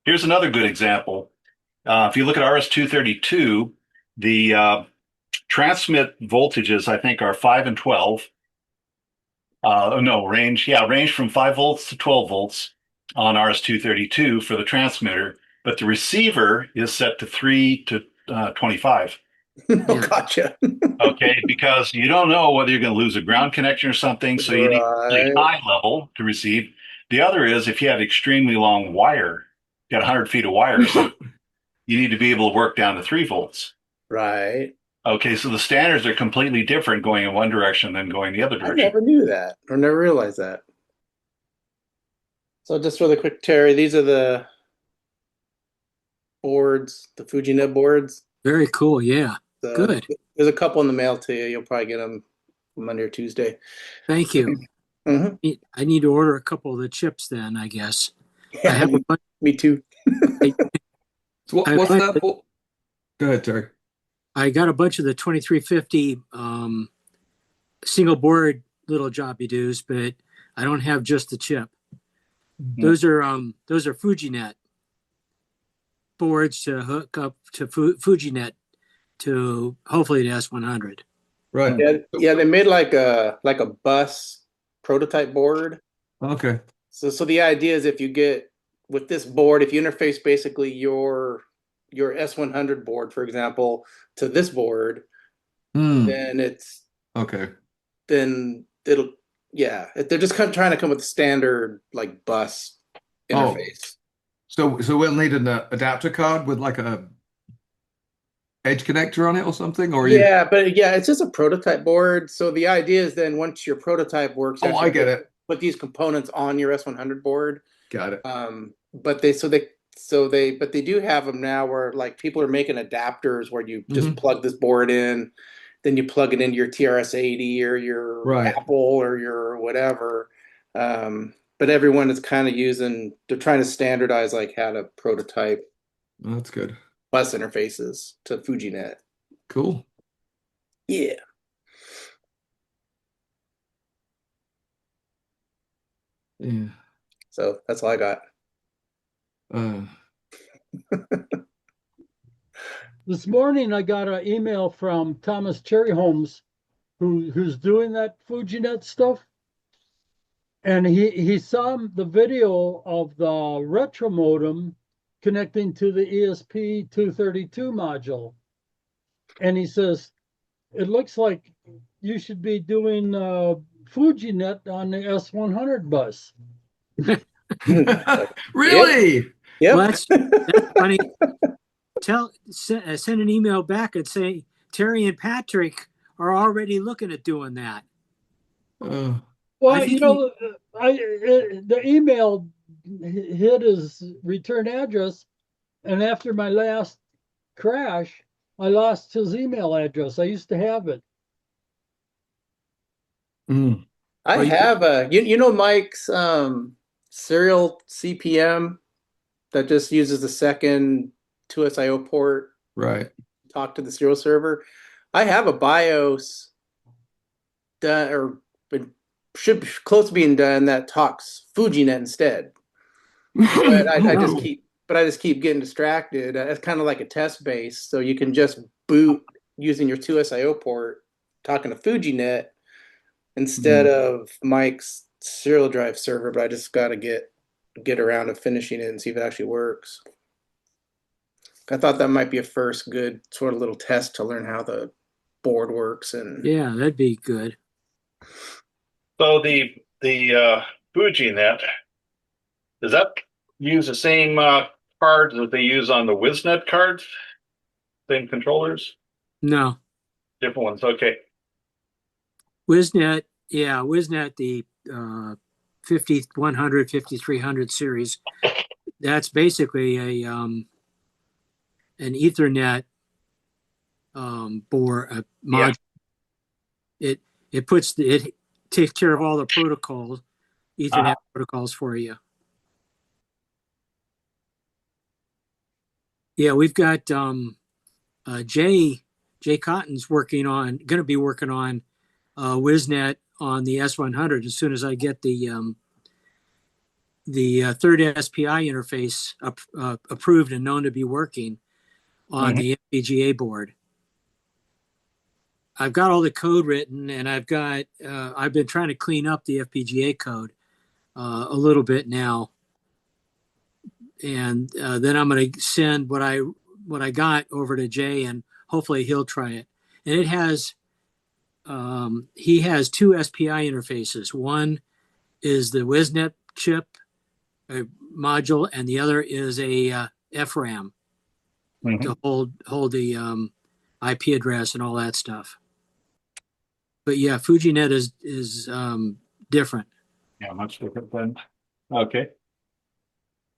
Here's another good example. If you look at RS-232, the transmit voltages, I think, are 5 and 12. No, range from 5 volts to 12 volts on RS-232 for the transmitter, but the receiver is set to 3 to 25. Oh, Yeah. gotcha. Okay, because you don't know whether you're going to lose a ground connection or something, so you need really Right. high level to receive. The other is if you have extremely long wire, you got 100 feet of wire or something, you need to be able to work down to 3 volts. Right. Okay, so the standards are completely different going in one direction than going the other I direction. never knew that or never realized that. So just really quick, Terry, these are the boards, the FujiNet boards. Very cool. Yeah. The, Good. there's a couple in the mail to you. You'll probably get them Monday or Tuesday. Thank you. Hmm. I need to order a couple of the chips then, I guess. I Yeah, have a bunch. me too. I, So I what's plan that to, for? Go ahead, Terry. I got a bunch of the 2350 single board little jobby doos, but I don't have just the chip. Those are FujiNet boards to hook up to FujiNet to hopefully the S100. Right. Yeah, yeah, they made like a bus prototype board. Okay. So the idea is if you get with this board, if you interface basically your S100 board, for example, to this board, Hmm. then it's Okay. then it'll yeah, they're just kind of trying to come with a standard like bus Oh, interface. so we'll need an adapter card with like a edge connector on it or something, or you? Yeah, but yeah, it's just a prototype board. So the idea is then once your prototype works, you Oh, I actually get it. put these components on your S100 board. Got it. But they do have them now where like people are making adapters where you just Hmm. plug this board in, then you plug it into your TRS-80 or your Right. Apple or your whatever. But everyone is kind of they're trying to standardize like how to prototype That's good. bus interfaces to FujiNet. Cool. Yeah. Yeah. So that's all I got. Uh, This morning I got an email from Thomas Cherryholmes, who's doing that FujiNet stuff, and he saw the video of the retro modem connecting to the ESP 232 module, and he says it looks like you should be doing FujiNet on the S100 bus. Yep. really? Well, Yep. that's funny. Send an email back and say Terry and Patrick are already looking at doing that. Uh, I Well, think he, the email hit his return address, and after my last crash, I lost his email address. I used to have it. mm. I well, have you know Mike's serial CPM that just uses the second 2SIO port Right. to talk to the serial server. I have a BIOS done or should be close to being done that talks FujiNet instead. But oh no. I just keep getting distracted. It's kind of like a test base, so you can just boot using your 2SIO port talking to FujiNet instead Mm. of Mike's serial drive server, but I just got to get around to finishing it and see if it actually works. I thought that might be a first good sort of little test to learn how the board works and Yeah, that'd be good. So the FujiNet, does that use the same cards that they use on the WizNet cards? Same controllers? No, Different ones. Okay. WizNet. Yeah, WizNet. The 5100, 5300 series. That's basically an Ethernet board Yeah. module. It it takes care of all the protocols, Uh-huh. Ethernet protocols for you. Yeah, we've got Jay Cotton's going to be working on WizNet on the S100 as soon as I get the third SPI interface approved and known to be working on the FPGA board. I've got all the code written, and I've been trying to clean up the FPGA code a little bit now, and then I'm going to send what I got over to Jay, and hopefully he'll try it. And it has he has two SPI interfaces. One is the WizNet chip module, and the other is a FRAM to hold the IP address and all that stuff. But yeah, FujiNet is different. Yeah, much different than. Okay.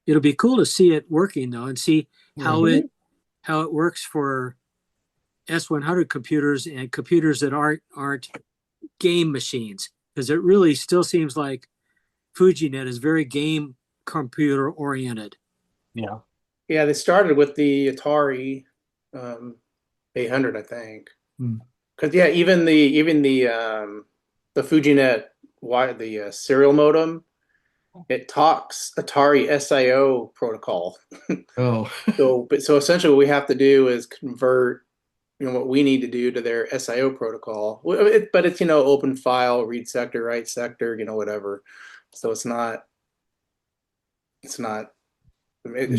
It'll be cool to see it working though, and see how it works for S100 computers and computers that aren't game machines, because it really still seems like FujiNet is very game computer oriented. Yeah. Yeah, they started with the Atari 800, I think. Because yeah, even the FujiNet the serial modem, it talks Atari SIO protocol. Oh. So essentially, what we have to do is convert, what we need to do to their SIO protocol. But it's open file, read sector, write sector, whatever. So it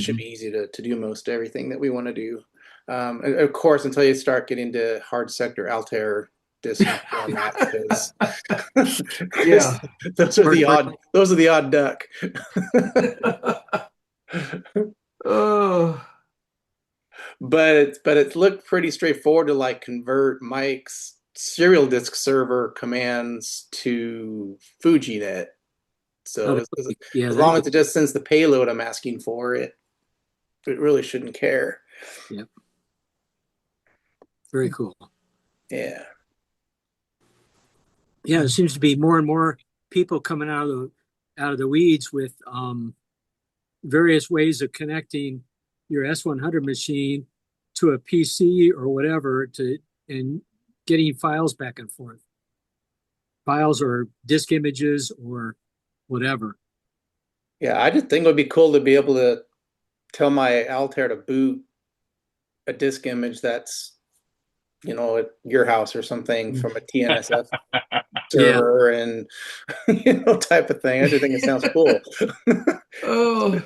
should be easy to do most everything that we want to do. And of course, until you start getting to hard sector Altair disk formats, because those are the odd duck. Oh. But it looked pretty straightforward to convert Mike's serial disk server commands to FujiNet. So as long as it just sends the payload I'm asking for, it really shouldn't care. Yep. Very cool. Yeah. Yeah, there seems to be more and more people coming out of the weeds with various ways of connecting your S100 machine to a PC or whatever and getting files back and forth. Files or disk images or whatever. Yeah, I just think it would be cool to be able to tell my Altair to boot a disk image that's, at your house or something from a TNSF server and, type of thing. I just think it sounds cool. Oh,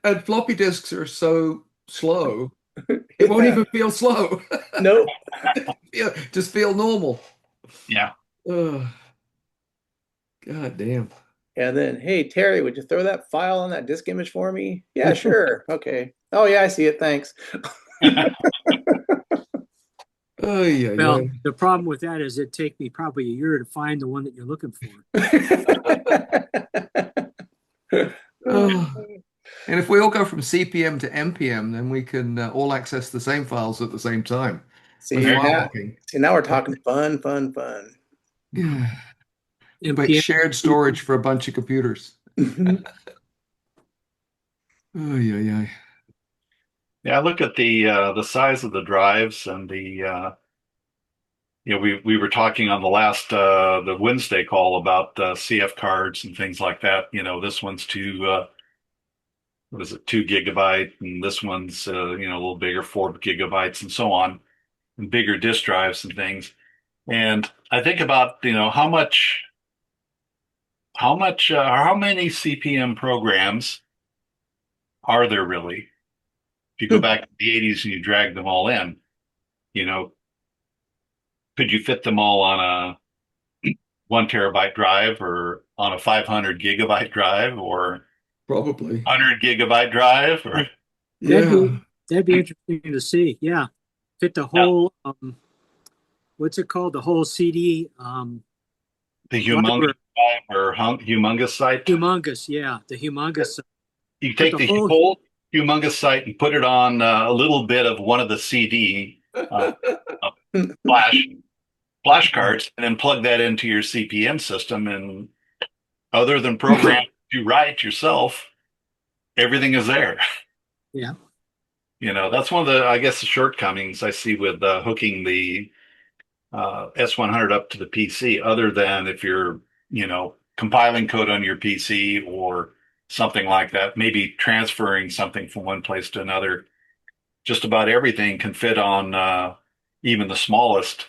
and floppy disks are so slow. It won't even feel slow. Nope. Just feel normal. Yeah. God damn. And then, hey, Terry, would you throw that file on that disk image for me? Yeah, sure. Okay. Oh, yeah, I see it. Thanks. Oh, yeah. Well, the problem with that is it'd take me probably a year to find the one that you're looking for. Oh. And if we all go from CPM to MPM, then we can all access the same files at the same time. See, now we're talking fun. Yeah. MPM. Shared storage for a bunch of computers. Oh, yeah. Yeah, look at the size of the drives and the we were talking on the last the Wednesday call about CF cards and things like that. This one's 2 gigabyte, and this one's a little bigger, 4 gigabytes, and so on, and bigger disk drives and things. And I think about how many CPM programs are there really? If you go back to the 80s and you drag them all in, could you fit them all on a 1 terabyte drive or on a 500 gigabyte drive or Probably 100 gigabyte drive? Or That'd be interesting to see. Yeah, fit the whole what's it called? The whole CD. The humongous drive or humongous site. Humongous, yeah, the humongous. You take the whole humongous site and put it on a little bit of one of the CD flash cards, and then plug that into your CPM system. And other than programs you write yourself, everything is there. Yeah. That's one of the, I guess, the shortcomings I see with hooking the S100 up to the PC, other than if you're, compiling code on your PC or something like that, maybe transferring something from one place to another. Just about everything can fit on even the smallest,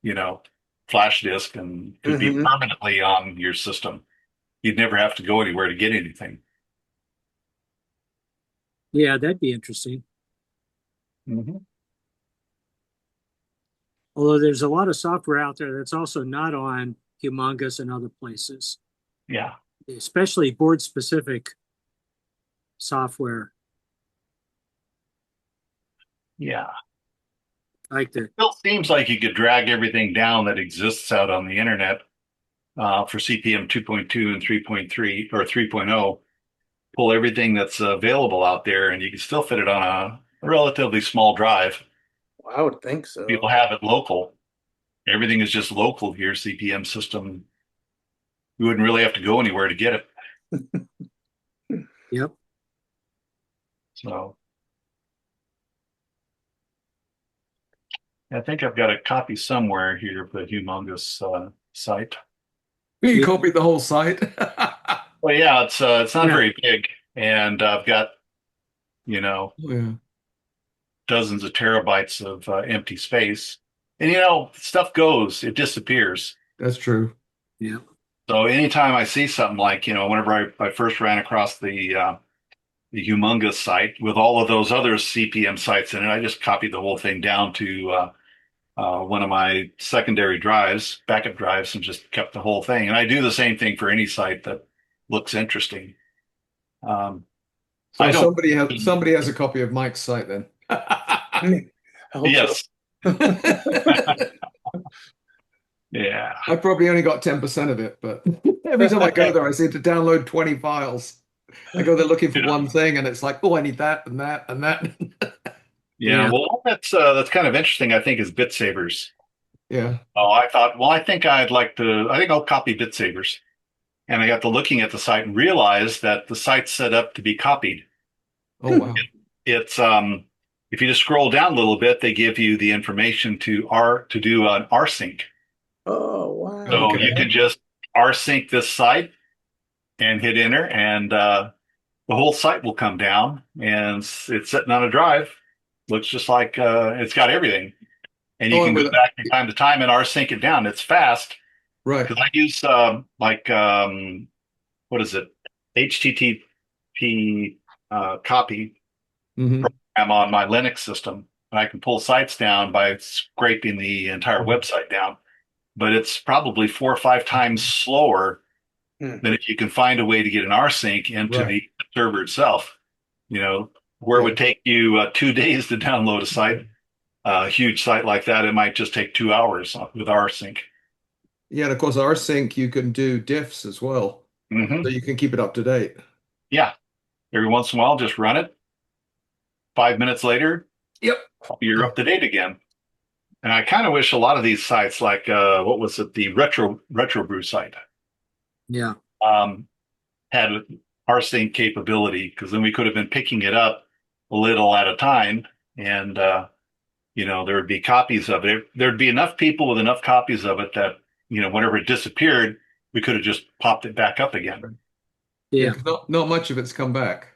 you know, flash disk and could be Hmm. permanently on your system. You'd never have to go anywhere to get anything. Yeah, that'd be interesting. Hmm. Although there's a lot of software out there that's also not on Humongous and other places, Yeah, especially board specific software yeah. like the Still seems like you could drag everything down that exists out on the internet for CPM 2.2 and 3.3 or 3.0, pull everything that's available out there, and you can still fit it on a relatively small drive. I would think People so. have it local. Everything is just local here, CPM system. You wouldn't really have to go anywhere to get it. Yep. So I think I've got a copy somewhere here of the Humongous site. You Yeah. copied the whole site. Well, yeah, it's not Yeah. very big, and I've got, you know, Yeah, dozens of terabytes of empty space. And stuff goes, it disappears. that's true. Yeah. So anytime I see something like, whenever I first ran across the Humongous site with all of those other CPM sites in it, I just copied the whole thing down to one of my secondary drives, backup drives, and just kept the whole thing. And I do the same thing for any site that looks interesting. Um, I So don't. somebody has a copy of Mike's site then. I hope so. Yes. Yeah. I probably only got 10% of it, but every time I go there, I seem to download 20 files. I go there looking for one thing, and it's like, oh, I need that and that and that. Yeah. Yeah. Well, that's kind of interesting, I think, is bit savers. Yeah. Oh, I thought, well, I think I'll copy bit savers. And I got to looking at the site and realized that the site's set up to be copied. Oh, wow. It's if you just scroll down a little bit, they give you the information to do an rsync. Oh, wow. So you Okay. can just rsync this site and hit enter, and the whole site will come down, and it's sitting on a drive. Looks just like it's got everything, and you Oh, can and go with back from time to time and rsync it down. It's fast right. because I use what is it, HTTP copy Hmm. program on my Linux system. And I can pull sites down by scraping the entire website down, but it's probably 4 or 5 times slower Hmm. than if you can find a way to get an rsync into Right. the server itself. You know, where it Yeah. would take you 2 days to download a site, a huge site like that, it might just take 2 hours with rsync. Yeah. And of course, rsync, you can do diffs as well. So Hmm. you can keep it up to date. Yeah, every once in a while, just run it. 5 minutes later, Yep. you're up to date again. And I kind of wish a lot of these sites, like what was it, the retro brew site, Yeah. um, had rsync capability, because then we could have been picking it up a little at a time, and there would be copies of it. There'd be enough people with enough copies of it that whenever it disappeared, we could have just popped it back up again. Yeah, Yeah. 'cause not much of it's come back.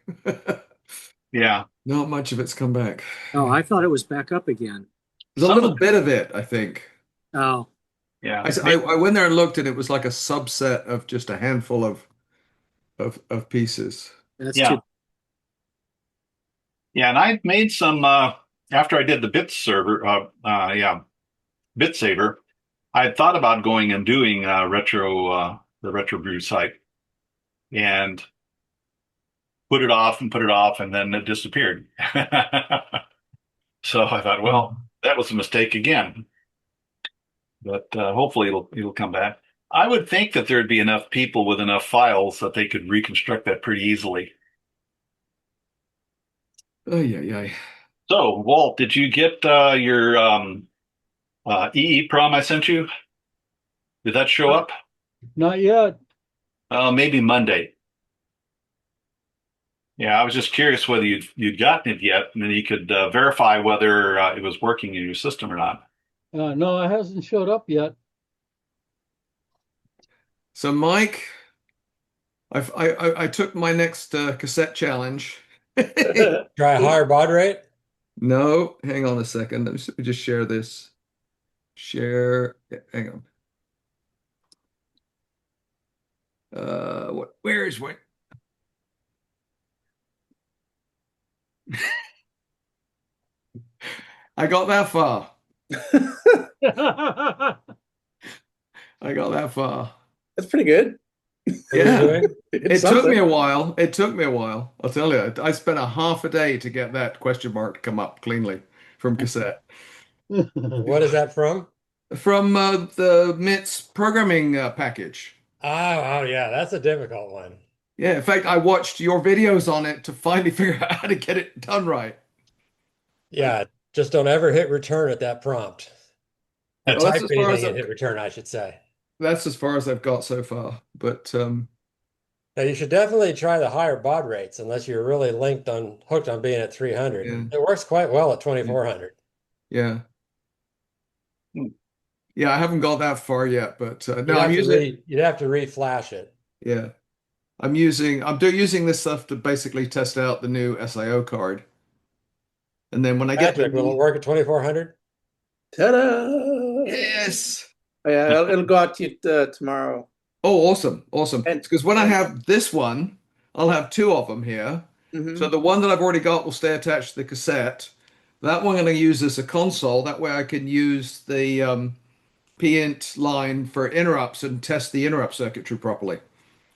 Yeah, Not much of it's come back. Oh, I thought it was back up again. There's a some of little the bit of it, I think. Oh, yeah, I went there and looked, and it was like a subset of just a handful of pieces. that's yeah, too. yeah. And I made some after I did the bit server, bit saver. I had thought about going and doing the retro brew site, and put it off, and then it disappeared. So I thought, well, that was a mistake again. But hopefully it'll come back. I would think that there'd be enough people with enough files that they could reconstruct that pretty easily. Oh, yeah, yeah. So, Walt, did you get your EEPROM I sent you? Did that show up? Not yet. Maybe Monday. Yeah, I was just curious whether you'd gotten it yet, and then you could verify whether it was working in your system or not. No, it hasn't showed up yet. So, Mike, I took my next cassette challenge. Try a higher baud rate. No, hang on a second. Let me just share this. Share. Hang on. Where is what? I got that far. I got that far. That's pretty good. What are you Yeah. doing? It's It took me something. a while. It took me a while. I'll tell you. I spent a half a day to get that question mark to come up cleanly from cassette. What is that from? From the MIT's programming package. Oh, yeah, that's a difficult one. Yeah, in fact, I watched your videos on it to finally figure out how to get it done right. Yeah, just don't ever hit return at that prompt. Or Well, that's type as far as anything and hit return, I should say. I've got so far. But Now you should definitely try the higher baud rates unless you're really hooked on being at 300. yeah, It works quite well at 2400. yeah, Hmm. yeah. I haven't got that far yet, but no, I'm using. You'd have to reflash it. Yeah, using this stuff to basically test out the new SIO card, and then when I get Patrick, will it work at 2400? Ta-da! yes. Oh, yeah, it'll go out to you tomorrow. Oh, awesome, awesome. And Because when I have this one, I'll have two of them here. mhm. So the one that I've already got will stay attached to the cassette. That one I'm going to use as a console. That way I can use the pint line for interrupts and test the interrupt circuitry properly.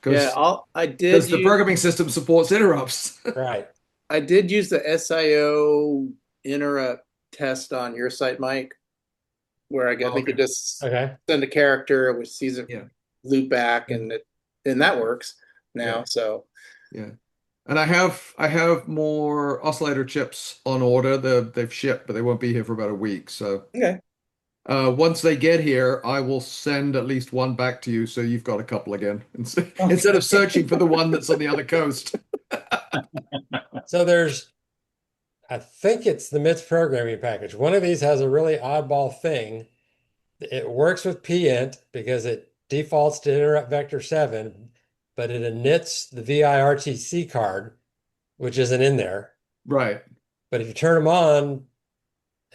Yeah, I did Because the programming system supports interrupts. Right. I did use the SIO interrupt test on your site, Mike, where I think you just Okay. send a character, which sees it Yeah. loop back, Yeah. and that works now. Yeah. So Yeah. And I have more oscillator chips on order. They've shipped, but they won't be here for about a week. So okay. once they get here, I will send at least one back to you, so you've got a couple again, instead of searching for the one that's on the other coast. So I think it's the MITS programming package. One of these has a really oddball thing. It works with pint because it defaults to interrupt vector 7, but it inits the VIRTC card, which isn't in there. Right. But if you turn them on,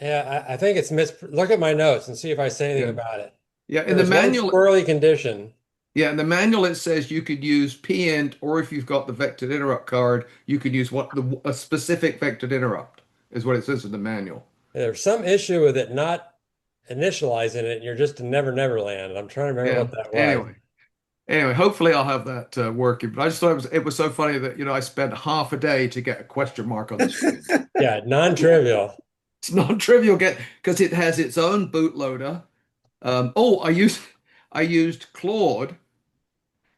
yeah, I think it's look at my notes and see if I say anything Yeah. about it. Yeah. In the There's one manual, squirrely condition. yeah, in the manual it says you could use pint, or if you've got the vectored interrupt card, you could use a specific vectored interrupt, is what it says in the manual. There's some issue with it not initializing it, and you're just in Never Never Land. I'm trying to remember Yeah. what that was. Anyway, hopefully I'll have that working. But I just thought it was so funny that I spent half a day to get a question mark on the screen. Yeah, non-trivial. It's not trivial because it has its own bootloader. I used Claude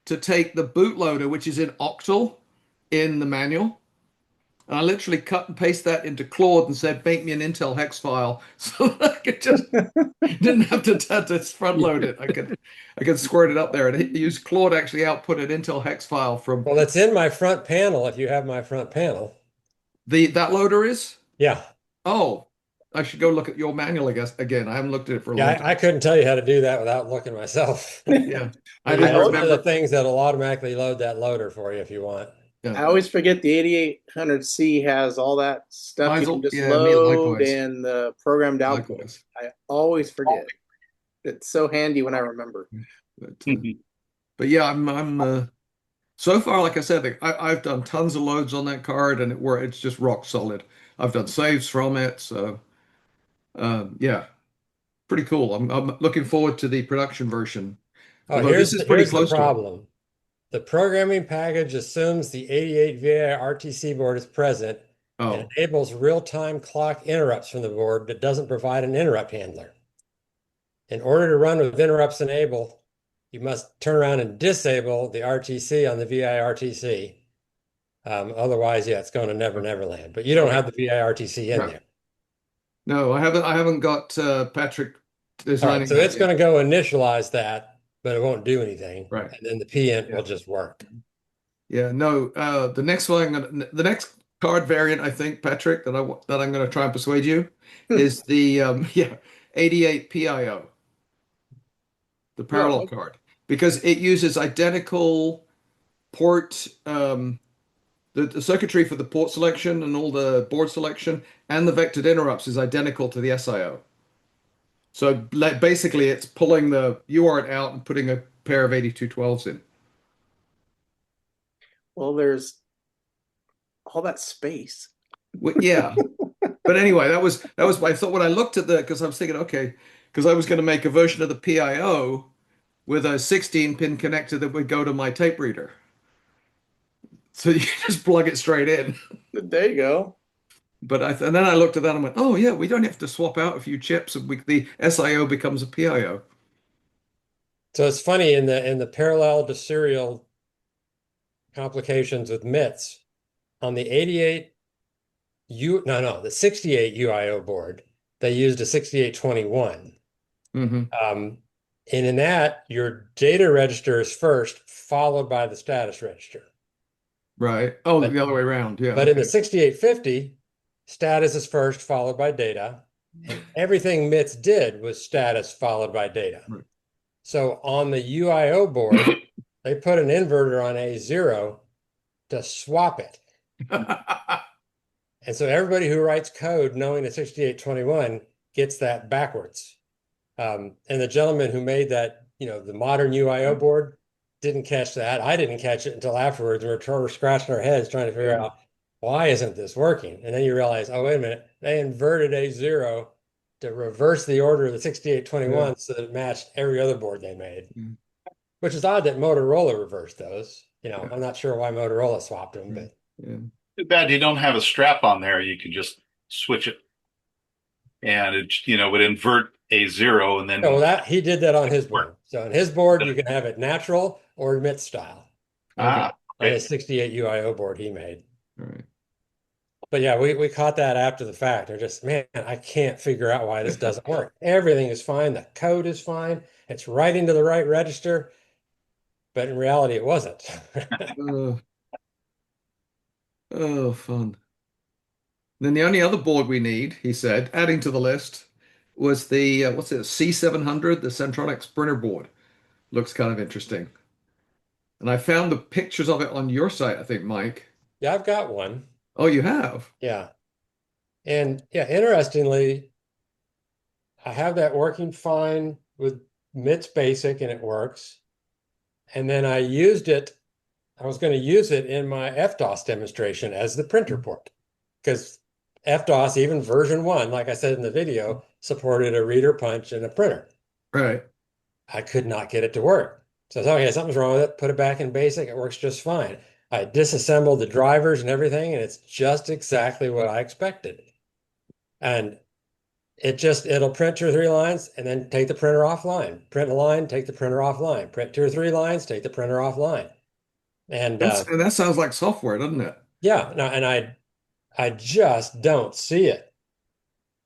to take the bootloader, which is in Octal in the manual. And I literally cut and paste that into Claude and said, make me an Intel hex file so that I could just didn't have to front load it. I could squirt it up there and use Claude actually output an Intel hex file from Well, it's in my front panel if you have my front panel. that loader is? Yeah. Oh, I should go look at your manual, I guess, again. I haven't looked at it for a long Yeah, time. I couldn't tell you how to do that without looking myself. Yeah. I There's didn't one of remember. the things that'll automatically load that loader for you if you want. Yeah. I always forget the 8800C has all that stuff you can just Me load likewise. and the programmed output. Likewise. I always forget. It's so handy when I remember. But yeah, I'm so far, like I said, I've done tons of loads on that card, and it's just rock solid. I've done saves from it, so yeah, pretty cool. I'm looking forward to the production version. Oh, Although this is pretty here's the close to it. problem. The programming package assumes the 88 VI RTC board is present and Oh, enables real-time clock interrupts from the board, but doesn't provide an interrupt handler. In order to run with interrupts enabled, you must turn around and disable the RTC on the VI-RTC. Otherwise, yeah, it's going to Never Never Land. But you don't have the VI-RTC in Right. there. no, I haven't got Patrick All designing right, so that it's yet. going to go initialize that, but it won't do anything. Right. And then the pint Yeah. will just work. Yeah, no, the next card variant, I think, Patrick, that I'm going to try and persuade you is the 88 PIO, the parallel card, because it uses identical port, the circuitry for the port selection and all the board selection and the vectored interrupts is identical to the SIO. So basically, it's pulling the UART out and putting a pair of 8212s in. Well, there's all that space. Well, yeah. But anyway, that was I thought when I looked at because I was thinking, okay, because I was going to make a version of the PIO with a 16-pin connector that would go to my tape reader. So you just plug it straight in. There you go. But and then I looked at that and went, oh yeah, we don't have to swap out a few chips, and the SIO becomes a PIO. So it's funny in the parallel to serial complications with MITs on the 68 UIO board, they used a 6821. Mm-hmm. And in that, your data register is first, followed by the status register. Right. Oh, the other way around. Yeah. But in the 6850, status is first, followed by data. And everything MITs did was status followed by data. Right. So on the UIO board, they put an inverter on A0 to swap it. And so everybody who writes code knowing the 6821 gets that backwards. And the gentleman who made that, the modern UIO board didn't catch that. I didn't catch it until afterwards. We were scratching our heads trying to figure out, why isn't this working? And then you realize, oh, wait a minute, they inverted A0 to reverse the order of the 6821 so that it matched every other board they made. Which is odd that Motorola reversed those. I'm not sure why Motorola swapped them, but Too bad you don't have a strap on there. You can just switch it, and it would invert A0 and then. No, that he did that on his board. So on his board, you can have it natural or MIT style. Okay. On his 68 UIO board he made. All right. But yeah, we caught that after the fact. They're just, man, I can't figure out why this doesn't work. Everything is fine. The code is fine. It's writing to the right register. But in reality, it wasn't. Oh, fun. Then the only other board we need, he said, adding to the list, was the, C700, the Centronics printer board. Looks kind of interesting. And I found the pictures of it on your site, I think, Mike. Yeah, I've got one. Oh, you have? Yeah. And yeah, interestingly, I have that working fine with MITS Basic and it works. And then I was going to use it in my FDOS demonstration as the printer port. Because FDOS, even version 1, like I said in the video, supported a reader punch and a printer. Right. I could not get it to work. So I thought, okay, something's wrong with it. Put it back in basic. It works just fine. I disassembled the drivers and everything, and it's just exactly what I expected. And it'll print 2 or 3 lines and then take the printer offline. Print a line, take the printer offline. Print 2 or 3 lines, take the printer offline. And that sounds like software, doesn't it? Yeah. No, and I just don't see it.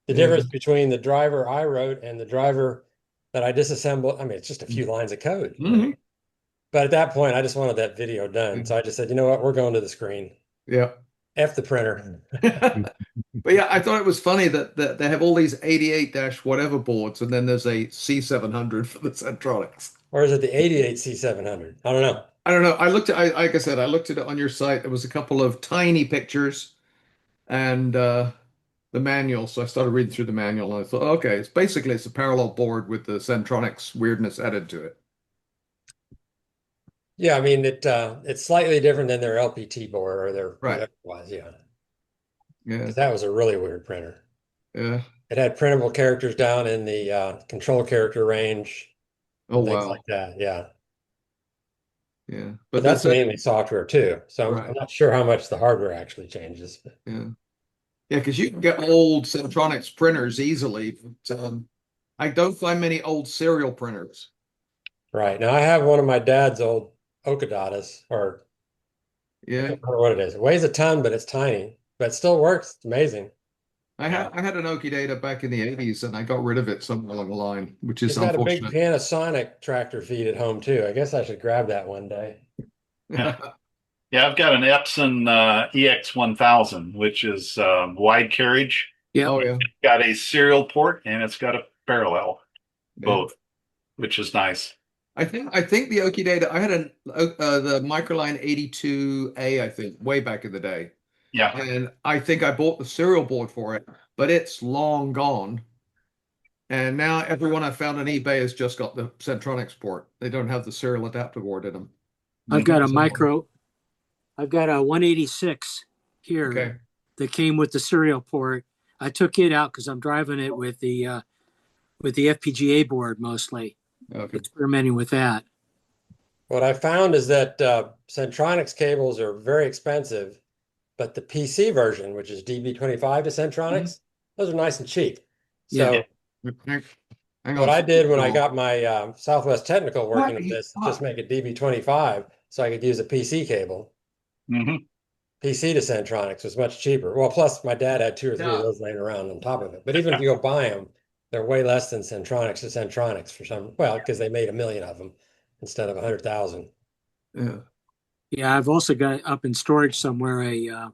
The difference between the driver I wrote and the driver that I disassembled, I mean, it's just a few lines of code. Mm-hmm. But at that point, I just wanted that video done. So I just said, you know what, we're going to the screen. Yeah. F the printer. But yeah, I thought it was funny that they have all these 88 whatever boards, and then there's a C700 for the Centronics. Or is it the 88 C700? I don't know. I don't know. Like I said, I looked at it on your site. There was a couple of tiny pictures and the manual. So I started reading through the manual and I thought, okay, it's a parallel board with the Centronics weirdness added to it. Yeah, I mean it's slightly different than their LPT board or their Right. whatever it was, yeah. Yeah. Because that was a really weird printer. Yeah. It had printable characters down in the control character range. Oh, things wow. like that, yeah. Yeah. But that's mainly software too. So Right. I'm not sure how much the hardware actually changes. But. Yeah. Yeah, because you can get old Centronics printers easily. But, I don't find many old serial printers. Right. Now I have one of my dad's old Okadatas, or I Yeah. don't know what it is. It weighs a ton, but it's tiny. But it still works. It's amazing. I had an Okidata back in the 80s and I got rid of it somewhere along the line, which He's is got a big unfortunate. Panasonic tractor feed at home too. I guess I should grab that one day. Yeah, I've got an Epson EX1000, which is wide carriage. Yeah. Oh, yeah. It's got a serial port and it's got a parallel, Yeah. both, which is nice. I think the Oki data. I had the Microline 82A, I think, way back in the day, Yeah. and I think I bought the serial board for it, but it's long gone. And now everyone I found on eBay has just got the Centronics port. They don't have the serial adapter board in them. I've got a Mhm. micro. I've got a 186 here Okay. that came with the serial port. I took it out because I'm driving it with the FPGA board mostly, Okay. experimenting with that. What I found is that Centronics cables are very expensive, but the PC version, which is DB25 to Centronics, those are nice and cheap. Yeah. So Hang what on. I did when I got my Southwest Technical working on What? this, just make a DB25 so I could use a PC cable. Mhm. PC to Centronics was much cheaper. Well, plus my dad had 2 or 3 of Yeah. those laying around on top of it. But even if you go buy them, they're way less than Centronics to Centronics for some, well, because they made 1 million of them instead of 100,000. Yeah. Yeah, I've also got up in storage somewhere a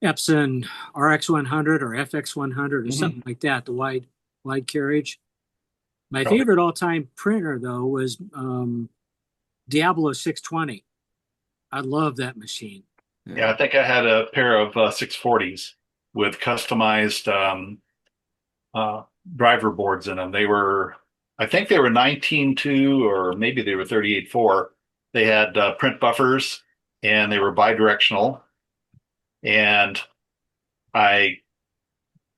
Epson RX100 or FX100 or something like that, the wide carriage. My Got it. favorite all-time printer though was Diablo 620. I love that machine. Yeah, I think I had a pair of 640s with customized uh, driver boards in them. I think they were 19.2 or maybe they were 38.4. They had print buffers and they were bidirectional. And I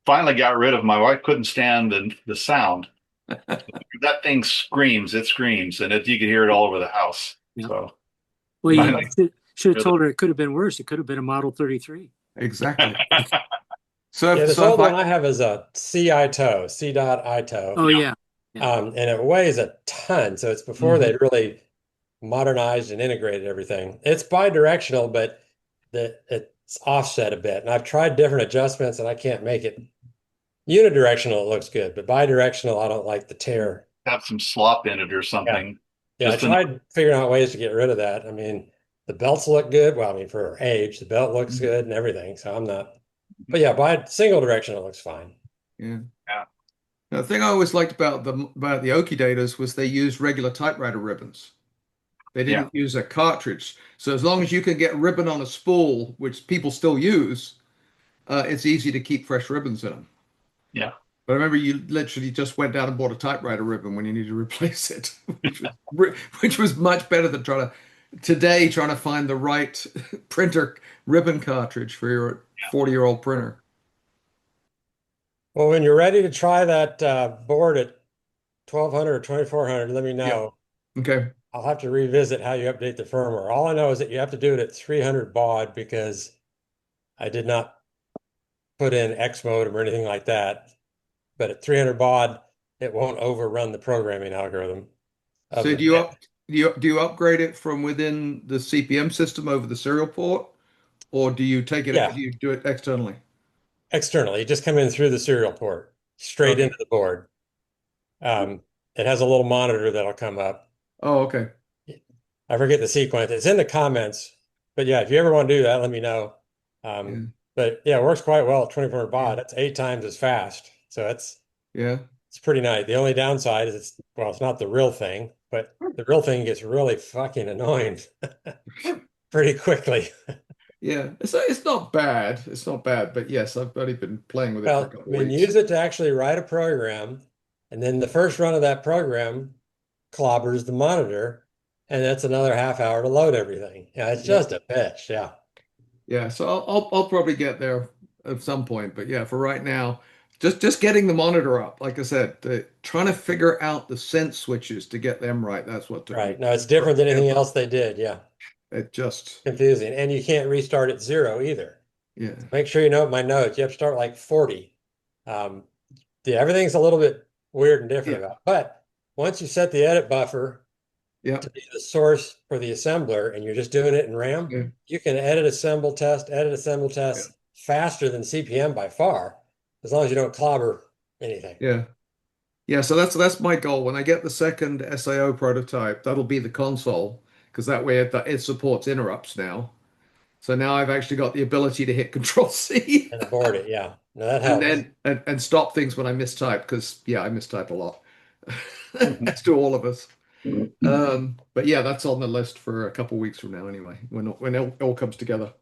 finally got rid of, my wife couldn't stand the sound. That thing screams, it screams, and you could hear it all over the house. Yeah. So Well, you finally, should have told her it could have been worse. It could have been a Model 33. Exactly. Yeah, this So old if one I have is a CITO, C.ITO, Oh yeah. and it weighs a ton. So it's before they really modernized and integrated everything. It's bi-directional, but it's offset a bit. And I've tried different adjustments and I can't make it unidirectional. It looks good, but bi-directional, I don't like the tear. have some slop in it or Yeah. something. Yeah, I Just enough. tried figuring out ways to get rid of that. I mean, the belts look good. Well, I mean, for her age, the belt looks good and everything. So I'm not, but yeah, by single direction, it looks fine. Yeah. Yeah. The thing I always liked about the Oki datas was they used regular typewriter ribbons. They Yeah. didn't use a cartridge. So as long as you can get ribbon on a spool, which people still use, it's easy to keep fresh ribbons in them. Yeah. But I remember you literally just went down and bought a typewriter ribbon when you needed to replace it, which was much better than trying to find the right printer ribbon cartridge for your 40-year-old printer. Well, when you're ready to try that board at 1200 or 2400, let me know. Okay. I'll have to revisit how you update the firmware. All I know is that you have to do it at 300 baud because I did not put in X modem or anything like that. But at 300 baud, it won't overrun the programming algorithm of So the do you upgrade it from within the CPM system over the serial port, or do you Yeah, do you do it externally? externally. You just come in through the serial port, straight Okay. into the board. Um, it has a little monitor that'll come up. Oh, okay. I forget the sequence. It's in the comments. But yeah, if you ever want to do that, let me know. Yeah. But yeah, it works quite well at 2400 baud. That's 8 times as fast. So Yeah. it's pretty nice. The only downside is it's not the real thing, but the real thing gets really fucking annoying pretty quickly. Yeah. It's not bad. It's not bad, but yes, I've only been playing with it for a Well, couple I of mean, weeks. use it to actually write a program, and then the first run of that program clobbers the monitor, and that's another half hour to load everything. Yeah, it's just a bitch. Yeah. Yeah, so I'll probably get there at some point, but yeah, for right now, just getting the monitor up. Like I said, trying to figure out the sense switches to get them right. That's what took me. Right. No, it's different than anything else they did. Yeah. It just Confusing. And you can't restart at 0 either. yeah Make sure you note my notes. You have to start like 40. Um, everything's a little bit weird and different about it. But once you set the edit buffer yeah to be the source for the assembler and you're just doing it in RAM, yeah you can edit assemble test faster than CPM by far, as long as you don't clobber anything. yeah yeah. So that's my goal. When I get the second SIO prototype, that'll be the console because that way it supports interrupts now. So now I've actually got the ability to hit Control C And abort it, yeah. No, that and helps. then and stop things when I mistype because yeah, I mistype a lot. As do all of us. But yeah, that's on the list for a couple weeks from now anyway, when it all comes together.